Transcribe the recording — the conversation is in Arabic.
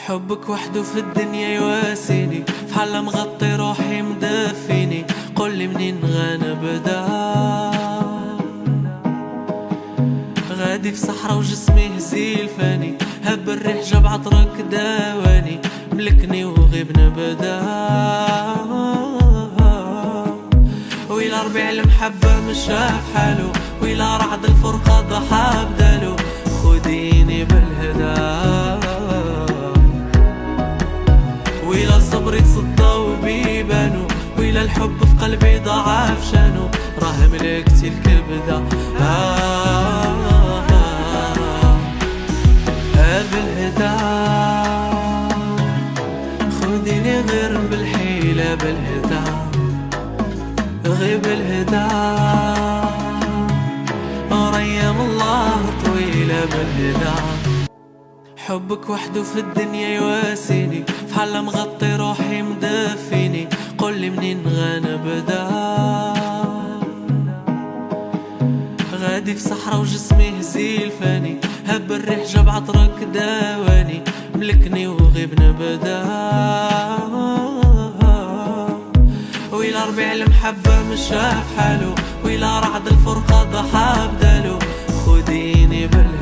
حبك وحده في الدنيا يواسيني، فحال مغطي روحي مدفيني. قولي منين غنبدا، غادي في صحرا وجسمي هزيل فاني. هب الريح جاب عطرك داواني، ملكني وغيب نبدا. ويلا ربيع المحبة مشاف حالو، ويلا رعد الفرقة ضحى بدالو. خديني بالهدى، ويلا الصبر يتصدى وبيبانو. ويلا الحب في قلبي ضعف شانو، راه ملكتي الكبدة. بالهدى خديني غير بالحيلة، بالهدى غيب الهدى. وريم الله طويلة بالهدى. حبك وحده في الدنيا يواسيني، فحال مغطي روحي مدفيني. قولي منين غنبدا، غادي في صحرا وجسمي هزيل فاني. هب الريح جاب عطرك داواني، ملكني وغيب نبدا. ويلا ربيع المحبة مشاف حالو، ويلا رعد الفرقة ضحى بدالو. خديني بالهدى،